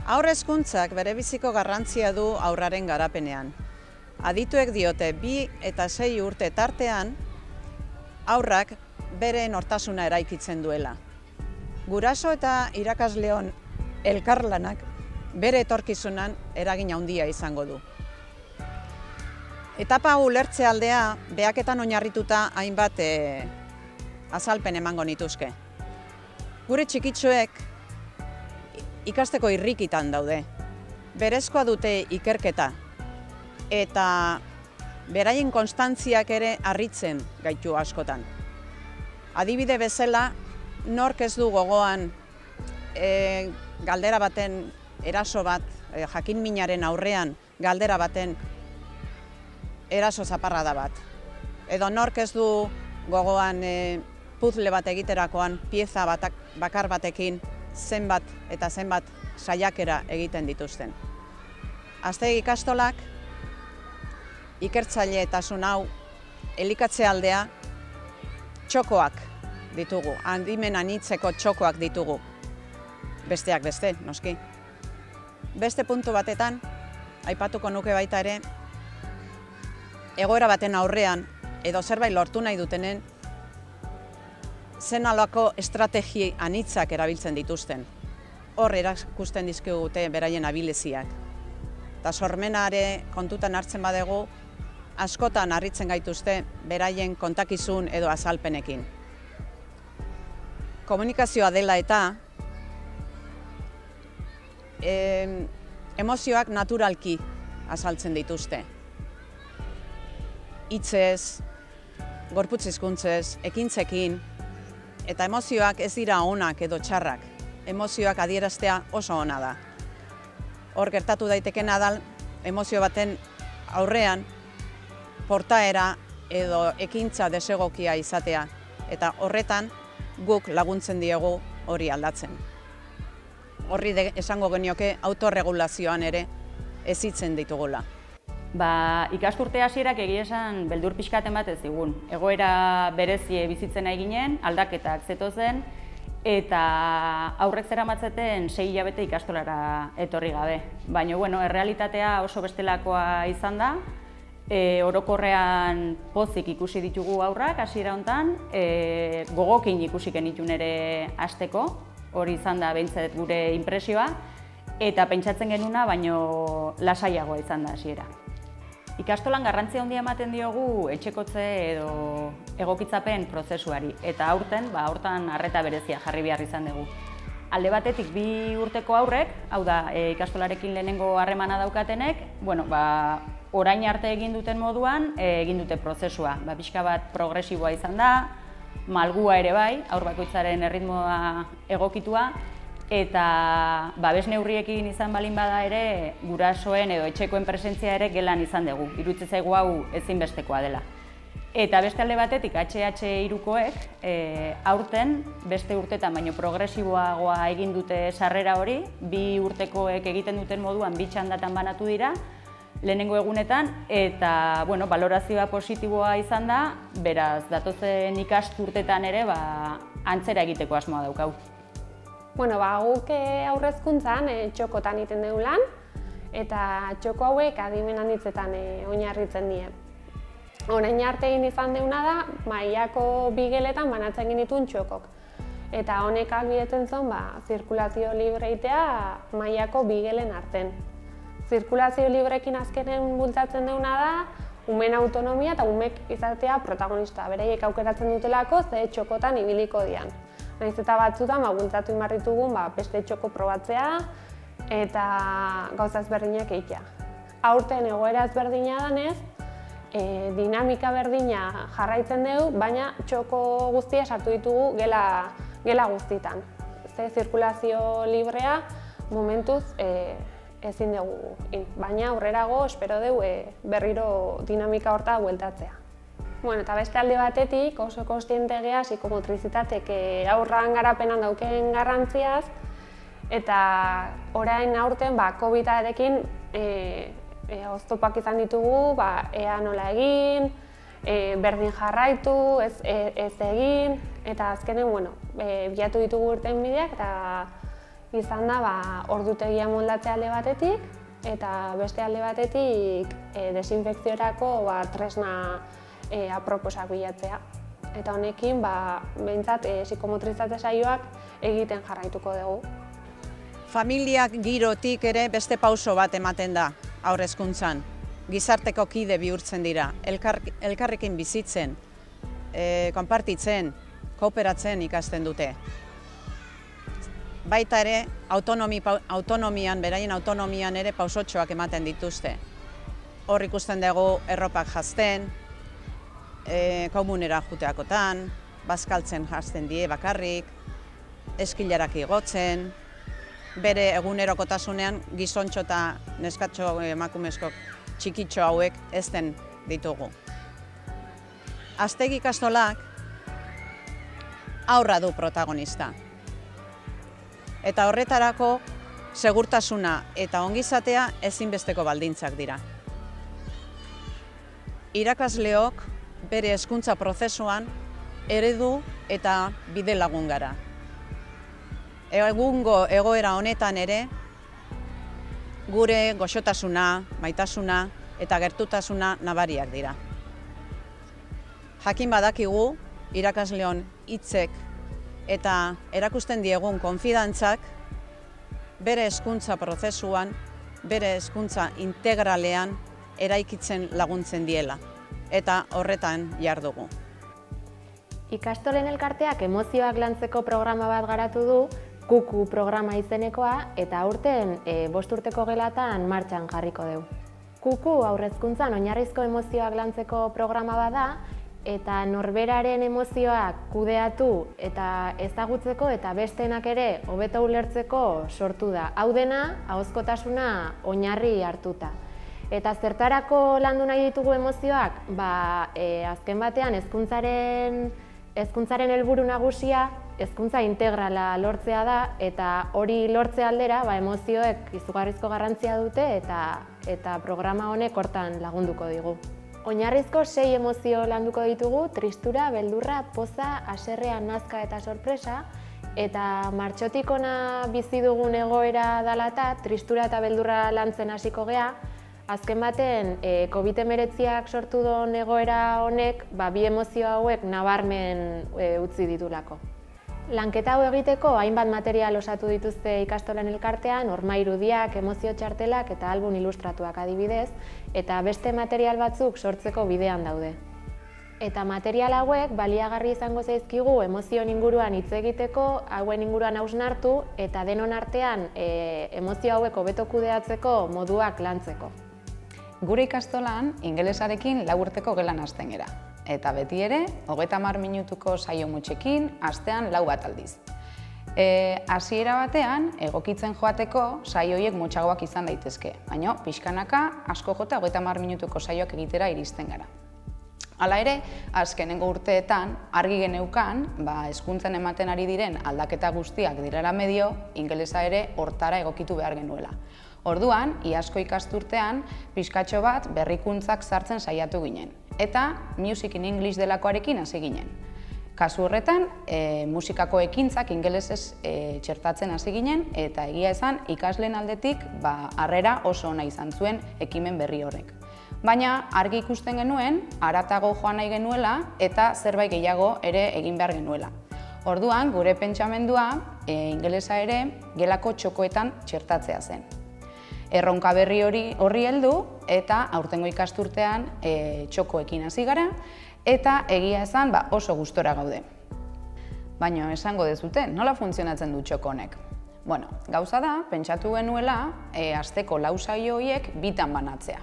Haur hezkuntzak berebiziko garrantzia du haurraren garapenean. Adituek diote 2 eta 6 urte tartean, haurrak bere nortasuna eraikitzen duela. Guraso eta irakasleon elkarlanak bere etorkizunan eragin handia izango du. Etapa hau ulertze aldea, behaketan oinarrituta hainbat azalpen emango nituzke. Gure txikitsuek ikasteko irrikitan daude. Berezkoa dute ikerketa eta beraien konstantziak ere harritzen gaitu askotan. Adibide bezala, nork ez du gogoan galdera baten eraso bat, jakinminaren aurrean galdera baten eraso zaparrada bat. Edo nork ez du gogoan puzzle bat egiterakoan pieza bakar batekin zenbat eta zenbat saiakera egiten dituzten. Aztegi ikastolak ikertzailetasun hau elikatze aldea txokoak ditugu, handimen anitzeko txokoak ditugu. Besteak beste, noski. Beste puntu batetan, aipatuko nuke baita ere, egoera baten aurrean edo zerbait lortu nahi dutenen, zen alako estrategi anitzak erabiltzen dituzten. Hor erakusten dizkigute beraien abileziak. Eta sormenare kontutan hartzen badegu, askotan harritzen gaituzte beraien kontakizun edo azalpenekin. Komunikazioa dela eta emozioak naturalki azaltzen dituzte. Hitzez, gorputz hizkuntzez, ekintzekin, eta emozioak ez dira onak edo txarrak. Emozioak adieraztea oso ona da. Hor gertatu daitekena da, emozio baten aurrean, portaera edo ekintza desegokia izatea, eta horretan guk laguntzen diegu hori aldatzen. Horri esango genioke autorregulazioan ere hezitzen ditugula. Ikasturte hasierak egia esan beldur pixkaten bat ez digun. Egoera berezie bizitzen nahi ginen, aldaketak zetozen, eta aurrek zeramatzeten 6 hilabete ikastolara etorri gabe. Baina, errealitatea oso bestelakoa izan da, orokorrean pozik ikusi ditugu aurrak hasiera hontan, gogokin ikusi genitun ere hasteko, hori izan da behintzat gure inpresioa, eta pentsatzen genuna, baino lasaiagoa izan da hasiera. Ikastolan garrantzia handia ematen diogu etxekotze edo egokitzapen prozesuari, eta hortan arreta berezia jarri behar izan dugu. Alde batetik 2 urteko aurrek, hau da ikastolarekin lehenengo harremana daukatenek, orain arte egin duten moduan egin dute prozesua. Pixka bat progresiboa izan da, malgua ere bai, haur bakoitzaren erritmoa egokitua, eta babes neurriekin izan balin bada ere, gurasoen edo etxekoen presentzia ere gelan izan dugu. Iruditzen zaigu hau ezinbestekoa dela. Eta beste alde batetik, HH3koek aurten beste urtetan baino progresiboagoa egin dute sarrera hori, 2 urtekoek egiten duten moduan 2 txandatan banatu dira, lehenengo egunetan, eta balorazioa positiboa izan da, beraz, datozen ikasturtetan ere antzera egiteko asmoa daukau. Guk aurrezkuntzan txokotan egiten dugu lan, eta txoko hauek adimen anitzetan oinarritzen die. Orain arte egin izan deuna da, mailako 2 geletan banatzen genituen txokok. Eta honekak bidetzen zuen, zirkulazio libre egitea mailako 2 gelen arten. Zirkulazio librekin azkenen bultzatzen deuna da, umen autonomia eta umek izatea protagonista. Beraiek aukeratzen dutelako ze txokotan ibiliko dian. Nahiz eta batzutan bultzatu inbarritugun beste txoko probatzea eta gauza ezberdinak egitea. Aurten egoera ezberdina danez, dinamika berdina jarraitzen dugu, baina txoko guztia sartu ditugu gela guztitan. Zirkulazio librea momentuz ezin dugu, baina aurrerago espero dugu berriro dinamika horta bueltatzea. Eta beste alde batetik oso kontziente gea psikomotrizitatek haurran garapenan dauken garrantziaz, eta orain aurten COVID-arekin oztopak izan ditugu, ea nola egin, berdin jarraitu, ez egin, Eta azkenen, bilatu ditugu irtenbideak eta izan da ordutegia moldatzea alde batetik eta beste alde batetik desinfekziorako tresna aproposak bilatzea. Eta honekin, behintzat, psikomotrizitate saioak egiten jarraituko dugu. Familiak girotik ere beste pauso bat ematen da haur hezkuntzan. Gizarteko kide bihurtzen dira, elkarrekin bizitzen, konpartitzen, kooperatzen ikasten dute. Baita ere, beraien autonomian ere pausotxoak ematen dituzte. Hor ikusten dugu erropak jazten, komunera juteakotan, bazkaltzen jazten die bakarrik, eskilarak igotzen, bere egunerokotasunean gizontxo eta neskatxo emakumezko txikitxo hauek ezten ditugu. Aztegi ikastolak haurra du protagonista. Eta horretarako segurtasuna eta ongizatea ezinbesteko baldintzak dira. Irakasleok bere hezkuntza prozesuan eredu eta bide lagun gara. Egungo egoera honetan ere, gure goxotasuna, maitasuna eta gertutasuna nabariak dira. Jakin badakigu, irakasleon hitzek eta erakusten diegun konfidantzak bere hezkuntza prozesuan, bere hezkuntza integralean eraikitzen laguntzen diela, eta horretan jardugu. Ikastolen elkarteak emozioak lantzeko programa bat garatu du, Kuku programa izenekoa, eta aurten 5 urteko gelatan martxan jarriko dugu. Kuku haurrezkuntzan oinarrizko emozioak lantzeko programa bada, eta norberaren emozioak kudeatu eta ezagutzeko eta besteenak ere hobeto ulertzeko sortu da. Hau dena, ahozkotasuna oinarri hartuta. Eta zertarako landu nahi ditugu emozioak? Azken batean hezkuntzaren helburu nagusia hezkuntza integrala lortzea da, eta hori lortze aldera emozioek izugarrizko garrantzia dute eta programa honek hortan lagunduko digu. Oinarrizko 6 emozio landuko ditugu: tristura, beldurra, poza, haserrea, nazka eta sorpresa. Eta martxotik hona bizi dugun egoera dela eta tristura eta beldurra lantzen hasiko gea. Azken baten, COVID-19ak sortu duen egoera honek, bi emozio hauek nabarmen utzi ditulako. Lanketa hau egiteko hainbat material osatu dituzte ikastolen elkartean, horma irudiak, emozio txartelak eta album ilustratuak adibidez, eta beste material batzuk sortzeko bidean daude. Eta material hauek baliagarri izango zaizkigu emozioen inguruan hitz egiteko, hauen inguruan hausnartu eta denon artean emozio hauek hobeto kudeatzeko moduak lantzeko. Gure ikastolan ingelesarekin 4 urteko gelan hasten gera. Eta beti ere, 30 minutuko saio mutxekin, astean 4 bat aldiz. Hasiera batean, egokitzen joateko saioiek motxagoak izan daitezke, baina pixkanaka asko jota 30 minutuko saioak egitera iristen gara. Hala ere, azkenengo urteetan, argi geneukan, hezkuntzan ematen ari diren aldaketa guztiak direla medio, ingelesa ere hortara egokitu behar genuela. Orduan, iazko ikasturtean, pixkatxo bat berrikuntzak sartzen saiatu ginen. Eta Music in English delakoarekin hasi ginen. Kasu horretan, musikako ekintzak ingelesez txertatzen hasi ginen, eta egia esan ikasleen aldetik harrera oso ona izan zuen ekimen berri horrek. Baina argi ikusten genuen, haratago joan nahi genuela eta zerbait gehiago ere egin behar genuela. Orduan, gure pentsamendua ingelesa ere gelako txokoetan txertatzea zen. Erronka berri horri heldu eta aurtengo ikasturtean txokoekin hasi gara eta egia esan oso gustora gaude. Baina esango dezute, nola funtzionatzen du txoko honek? Bueno, gauza da, pentsatu genuela asteko 4 saio horiek 2tan banatzea.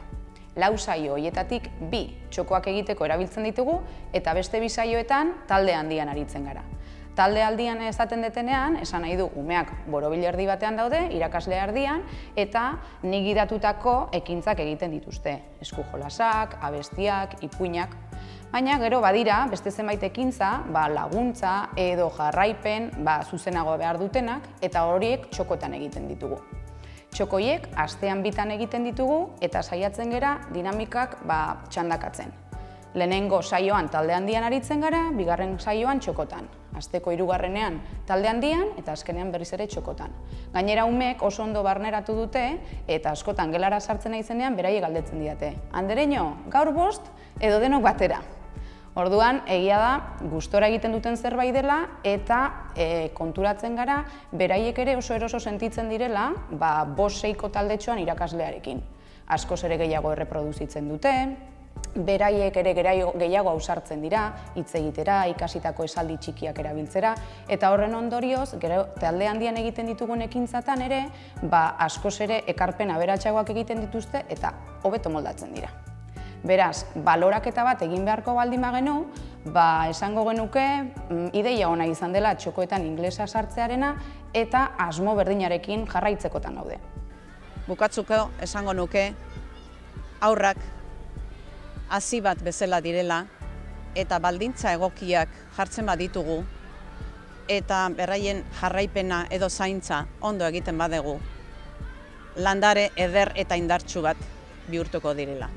4 saio horietatik 2 txokoak egiteko erabiltzen ditugu eta beste 2 saioetan talde handian aritzen gara. Talde aldian esaten detenean, esan nahi du, umeak borobil erdi batean daude, irakasle erdian, eta nik gidatutako ekintzak egiten dituzte. Esku jolasak, abestiak, ipuinak. Baina gero badira, beste zenbait ekintza, laguntza edo jarraipen zuzenago behar dutenak, eta horiek txokotan egiten ditugu. Txokoiek astean 2tan egiten ditugu, eta saiatzen gera dinamikak txandakatzen. Lehenengo saioan talde handian aritzen gara, bigarren saioan txokotan. asteko 3. talde handian eta azkenean berriz ere txokotan. Gainera umeek oso ondo barneratu dute eta askotan gelara sartzen naizenean beraiek galdetzen didate. Andereño, gaur 5 edo denok batera. Orduan, egia da, gustora egiten duten zerbait dela eta konturatzen gara beraiek ere oso eroso sentitzen direla 5-6 taldetxoan irakaslearekin. Askoz ere gehiago erreproduzitzen dute, beraiek ere gehiago ausartzen dira, hitz egitera, ikasitako esaldi txikiak erabiltzera, eta horren ondorioz, gero talde handian egiten ditugun ekintzatan ere, askoz ere ekarpen aberatsagoak egiten dituzte eta hobeto moldatzen dira. Beraz, baloraketa bat egin beharko baldin bagenu, esango genuke ideia ona izan dela txokoetan ingelesa sartzearena eta asmo berdinarekin jarraitzekotan daude. Bukatzuko esango nuke haurrak hazi bat bezala direla eta baldintza egokiak jartzen baditugu eta beraien jarraipena edo zaintza ondo egiten badegu, landare eder eta indartsu bat bihurtuko direla.